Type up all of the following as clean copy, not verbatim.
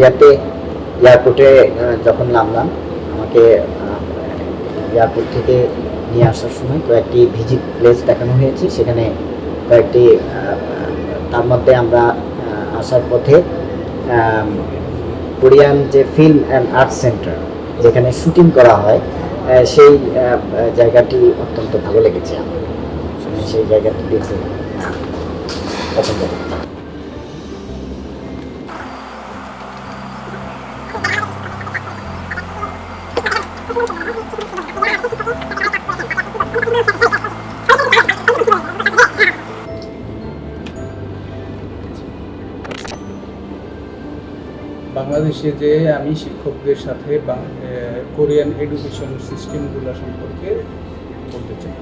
কোরিয়াতে এয়ারপোর্টে যখন নামলাম, আমাকে এয়ারপোর্ট থেকে নিয়ে আসার সময় কয়েকটি ভিজিট প্লেস দেখানো হয়েছে। সেখানে কয়েকটি তার মধ্যে আমরা আসার পথে কোরিয়ান যে ফিল্ম অ্যান্ড আর্ট সেন্টার, যেখানে শুটিং করা হয়, সেই জায়গাটি অত্যন্ত ভালো লেগেছে আমার। সেই জায়গাটি দেখে পছন্দ করেছি। বাংলাদেশে যে আমি শিক্ষকদের সাথে কোরিয়ান এডুকেশন সিস্টেমগুলো সম্পর্কে বলতে চাই।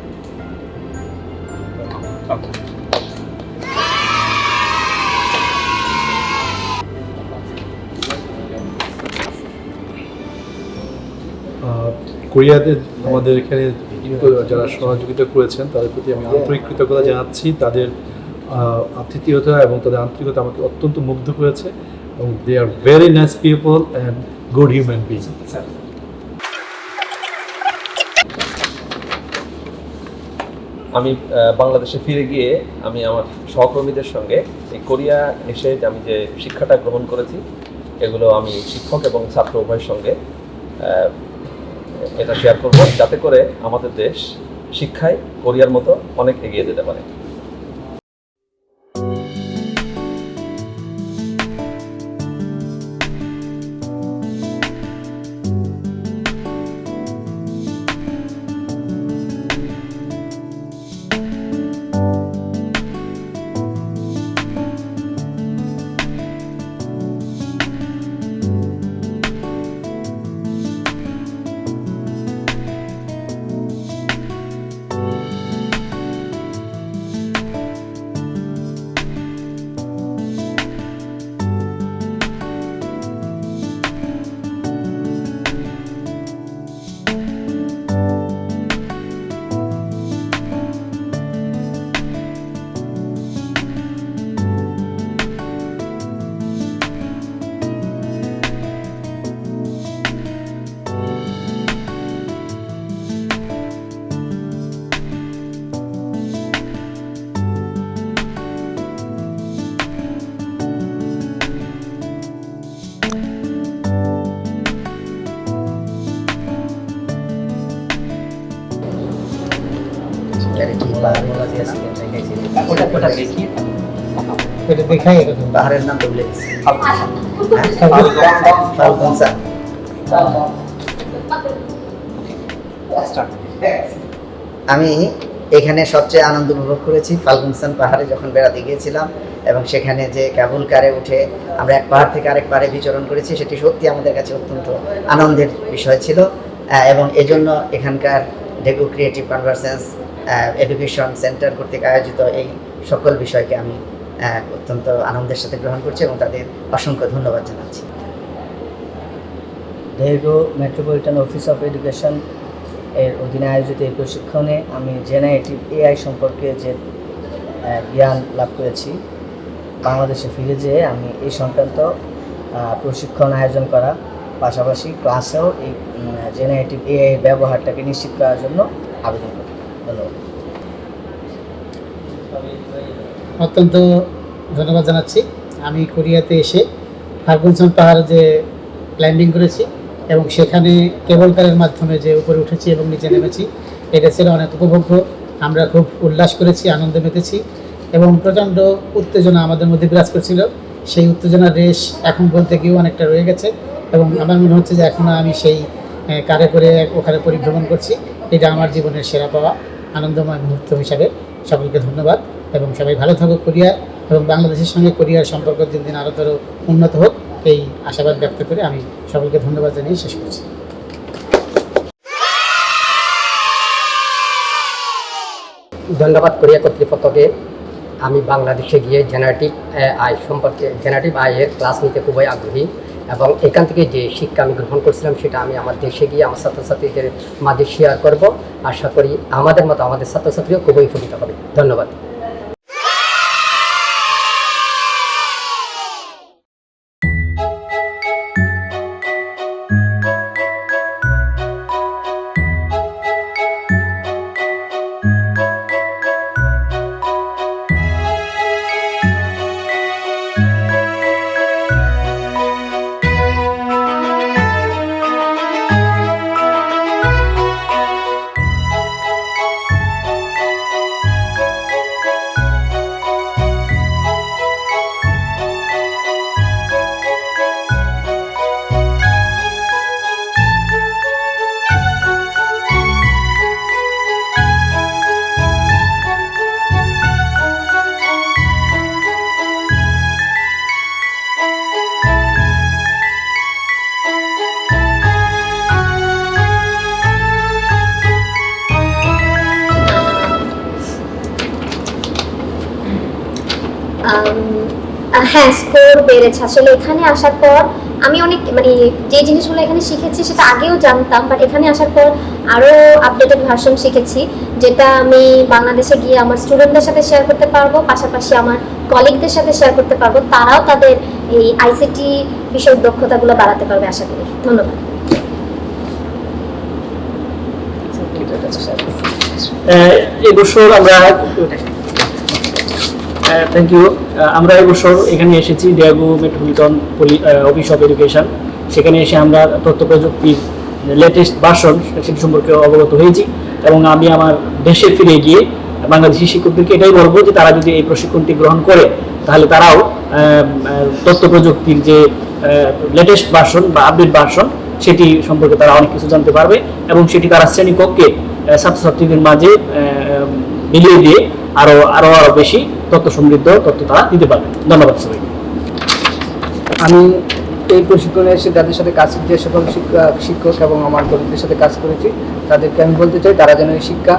কোরিয়াতে আমাদের এখানে যারা সহযোগিতা করেছেন তাদের প্রতি আমি আন্তরিক কৃতজ্ঞতা জানাচ্ছি। তাদের আতিথেয়তা এবং তাদের আন্তরিকতা আমাকে অত্যন্ত মুগ্ধ করেছে এবং they are very nice people and good human being. আমি বাংলাদেশে ফিরে গিয়ে আমি আমার সহকর্মীদের সঙ্গে এই কোরিয়া এসে আমি যে শিক্ষাটা গ্রহণ করেছি, এগুলো আমি শিক্ষক এবং ছাত্র উভয়ের সঙ্গে এটা শেয়ার করব, যাতে করে আমাদের দেশ শিক্ষায় কোরিয়ার মতো অনেক এগিয়ে যেতে পারে। পাহাড়ের নাম বলে আমি এখানে সবচেয়ে আনন্দ উপভোগ করেছি ফাল্গুনসান পাহাড়ে যখন বেড়াতে গিয়েছিলাম, এবং সেখানে যে কেবল কারে উঠে আমরা এক পাহাড় থেকে আরেক পাহাড়ে বিচরণ করেছি, সেটি সত্যি আমাদের কাছে অত্যন্ত আনন্দের বিষয় ছিল। এবং এজন্য এখানকার ডেগু ক্রিয়েটিভ কনভার্সেন্স এডুকেশন সেন্টার কর্তৃক আয়োজিত এই সকল বিষয়কে আমি অত্যন্ত আনন্দের সাথে গ্রহণ করছি এবং তাদের অসংখ্য ধন্যবাদ জানাচ্ছি। Daegu metropolitan office of education এর অধীনে আয়োজিত এই প্রশিক্ষণে আমি জেনারেটিভ এআই সম্পর্কে যে জ্ঞান লাভ করেছি, বাংলাদেশে ফিরে যেয়ে আমি এই সংক্রান্ত প্রশিক্ষণ আয়োজন করা পাশাপাশি ক্লাসেও এই জেনারেটিভ এআই ব্যবহারটাকে নিশ্চিত করার জন্য আবেদন করি। ধন্যবাদ। অত্যন্ত ধন্যবাদ জানাচ্ছি। আমি কোরিয়াতে এসে ফাল্গুনসান পাহাড়ে যে ক্লাইম্বিং করেছি এবং সেখানে কেবল কারের মাধ্যমে যে উপরে উঠেছি এবং নিচে নেমেছি, এটা ছিল অনেক উপভোগ্য। আমরা খুব উল্লাস করেছি, আনন্দে মেতেছি এবং প্রচণ্ড উত্তেজনা আমাদের মধ্যে বিরাজ করছিল। সেই উত্তেজনার রেশ এখন বলতে গিয়েও অনেকটা রয়ে গেছে এবং আমার মনে হচ্ছে যে এখনও আমি সেই কারে করে ওখানে পরিভ্রমণ করছি। এটা আমার জীবনের সেরা পাওয়া আনন্দময় মুহূর্ত হিসাবে সকলকে ধন্যবাদ এবং সবাই ভালো থাকুক। কোরিয়া এবং বাংলাদেশের সঙ্গে কোরিয়ার সম্পর্ক দিন দিন আরও উন্নত হোক, এই আশাবাদ ব্যক্ত করে আমি সকলকে ধন্যবাদ জানিয়ে শেষ করছি। ধন্যবাদ কোরিয়া কর্তৃপক্ষকে। আমি বাংলাদেশে গিয়ে জেনারেটিভ আই এর ক্লাস নিতে খুবই আগ্রহী এবং এখান থেকে যে শিক্ষা আমি গ্রহণ করছিলাম সেটা আমি আমার দেশে গিয়ে আমার ছাত্রছাত্রীদের মাঝে শেয়ার করব। আশা করি আমাদের মতো আমাদের ছাত্রছাত্রীও খুবই উপকৃত হবে। ধন্যবাদ। হ্যাঁ, স্কোর বেড়েছে। আসলে এখানে আসার পর আমি অনেক মানে যে জিনিসগুলো এখানে শিখেছি সেটা আগেও জানতাম, বাট এখানে আসার পর আরও আপডেটেড ভার্সন শিখেছি, যেটা আমি বাংলাদেশে গিয়ে আমার স্টুডেন্টদের সাথে শেয়ার করতে পারবো, পাশাপাশি আমার কলিগদের সাথে শেয়ার করতে পারবো, তারাও তাদের এই আইসিটি বিষয়ক দক্ষতাগুলো বাড়াতে পারবে আশা করি। ধন্যবাদ। এবছর আমরা থ্যাংক ইউ। আমরা এবছর এখানে এসেছি Diego metropolitan office of education. সেখানে এসে আমরা তথ্য প্রযুক্তির লেটেস্ট ভার্সন সেটি সম্পর্কে অবগত হয়েছি, এবং আমি আমার দেশে ফিরে গিয়ে বাংলাদেশি শিক্ষকদেরকে এটাই বলবো যে তারা যদি এই প্রশিক্ষণটি গ্রহণ করে তাহলে তারাও তথ্য প্রযুক্তির যে লেটেস্ট ভার্সন বা আপডেট ভার্সন সেটি সম্পর্কে তারা অনেক কিছু জানতে পারবে, এবং সেটি তারা শ্রেণীকক্ষে ছাত্রছাত্রীদের মাঝে বিলিয়ে দিয়ে আরো বেশি তথ্য সমৃদ্ধ তথ্য তারা দিতে পারবে। ধন্যবাদ সবাইকে। আমি এই প্রশিক্ষণে এসে যাদের সাথে কাজ যে সকল শিক্ষক এবং আমার কর্মীদের সাথে কাজ করেছি তাদেরকে আমি বলতে চাই তারা যেন এই শিক্ষা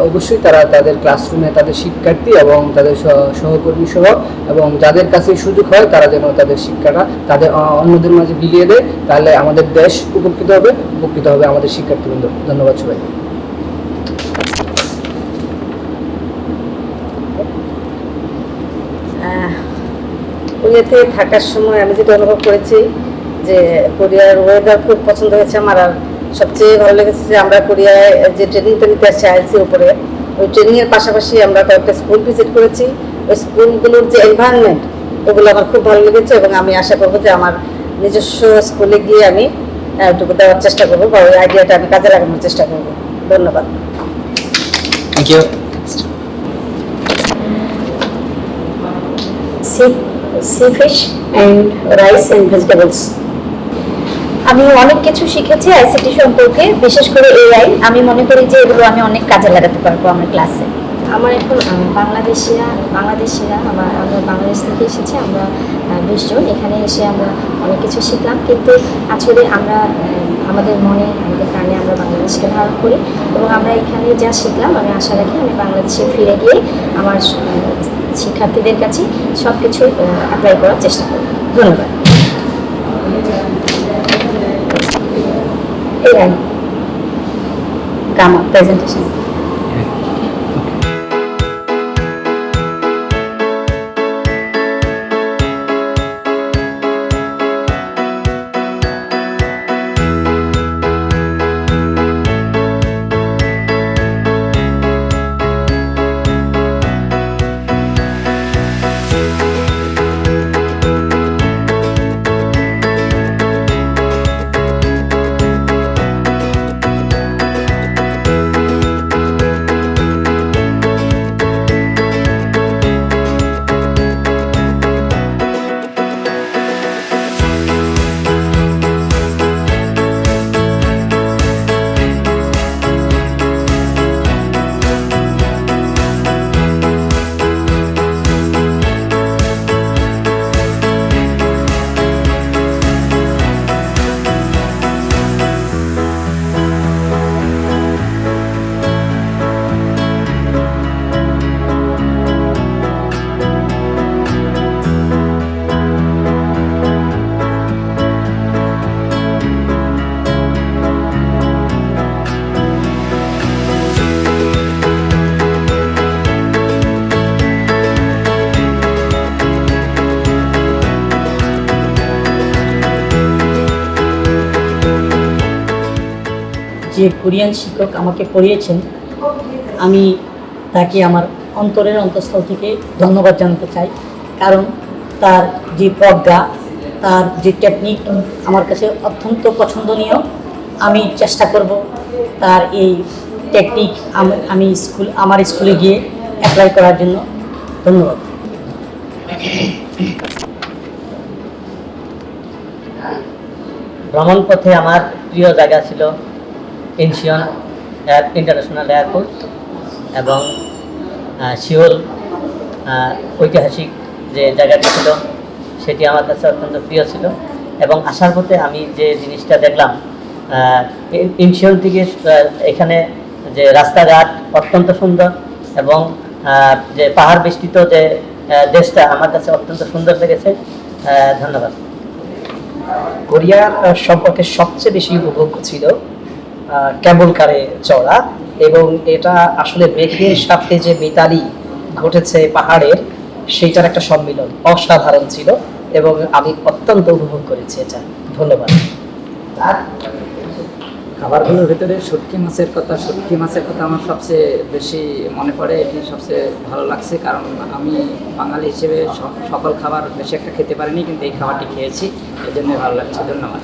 অবশ্যই তারা তাদের ক্লাসরুমে তাদের শিক্ষার্থী এবং তাদের সহকর্মী সহ এবং যাদের কাছে সুযোগ হয় তারা যেন তাদের শিক্ষাটা তাদের অন্যদের মাঝে বিলিয়ে দেয়, তাহলে আমাদের দেশ উপকৃত হবে আমাদের শিক্ষার্থীবৃন্দ। ধন্যবাদ সবাই। কোরিয়াতে থাকার সময় আমি যেটা অনুভব করেছি যে কোরিয়ার ওয়েদার খুব পছন্দ হয়েছে আমার, আর সবচেয়ে ভালো লেগেছে যে আমরা কোরিয়ায় যে ট্রেনিংটা নিতে আসছি আইএলসির উপরে, ওই ট্রেনিংয়ের পাশাপাশি আমরা কয়েকটা স্কুল ভিজিট করেছি। ওই স্কুলগুলোর যে এনভায়রনমেন্ট ওগুলো আমার খুব ভালো লেগেছে, এবং আমি আশা করবো যে আমার নিজস্ব স্কুলে গিয়ে আমি ওইটুকু দেওয়ার চেষ্টা করবো বা ওই আইডিয়াটা আমি কাজে লাগানোর চেষ্টা করবো। ধন্যবাদ। Thank you. Sea fish and rice and vegetables. আমি অনেক কিছু শিখেছি আইসিটি সম্পর্কে, বিশেষ করে এআই। আমি মনে করি যে এগুলো আমি অনেক কাজে লাগাতে পারবো আমার ক্লাসে। আমার এখন বাংলাদেশিরা আমরা বাংলাদেশ থেকে এসেছি, আমরা 20 জন। এখানে এসে আমরা অনেক কিছু শিখলাম, কিন্তু আসলে আমরা আমাদের মনে আমাদের প্রাণে আমরা বাংলাদেশকে ধারণ করি, এবং আমরা এখানে যা শিখলাম আমি আশা রাখি আমি বাংলাদেশে ফিরে গিয়ে আমার শিক্ষার্থীদের কাছে সব কিছু অ্যাপ্লাই করার চেষ্টা করব। ধন্যবাদ। AI Gamma presentation. যে কোরিয়ান শিক্ষক আমাকে পড়িয়েছেন আমি তাকে আমার অন্তরের অন্তঃস্থল থেকে ধন্যবাদ জানাতে চাই, কারণ তার যে প্রজ্ঞা, তার যে টেকনিক আমার কাছে অত্যন্ত পছন্দনীয়। আমি চেষ্টা করব তার এই টেকনিক আমি আমার স্কুলে গিয়ে অ্যাপ্লাই করার জন্য। ধন্যবাদ। ভ্রমণ পথে আমার প্রিয় জায়গা ছিল ইনচিয়ন ইন্টারন্যাশনাল এয়ারপোর্ট এবং সিওল ঐতিহাসিক যে জায়গাটি ছিল সেটি আমার কাছে অত্যন্ত প্রিয় ছিল। এবং আসার পথে আমি যে জিনিসটা দেখলাম ইনচিয়ন থেকে এখানে যে রাস্তাঘাট অত্যন্ত সুন্দর, এবং যে পাহাড় বেষ্টিত যে দেশটা আমার কাছে অত্যন্ত সুন্দর লেগেছে। ধন্যবাদ। কোরিয়ার সম্পর্কে সবচেয়ে বেশি উপভোগ্য ছিল কেবল কারে চড়া, এবং এটা আসলে মেঘের সাথে যে মিতালি ঘটেছে পাহাড়ের, সেইটার একটা সম্মিলন অসাধারণ ছিল এবং আমি অত্যন্ত উপভোগ করেছি এটা। ধন্যবাদ। আর খাবারগুলোর ভিতরে শুটকি মাছের কথা আমার সবচেয়ে বেশি মনে পড়ে, এটি সবচেয়ে ভালো লাগছে, কারণ আমি বাঙালি হিসেবে সকল খাবার বেশি একটা খেতে পারিনি, কিন্তু এই খাবারটি খেয়েছি, এই জন্য ভালো লাগছে। ধন্যবাদ।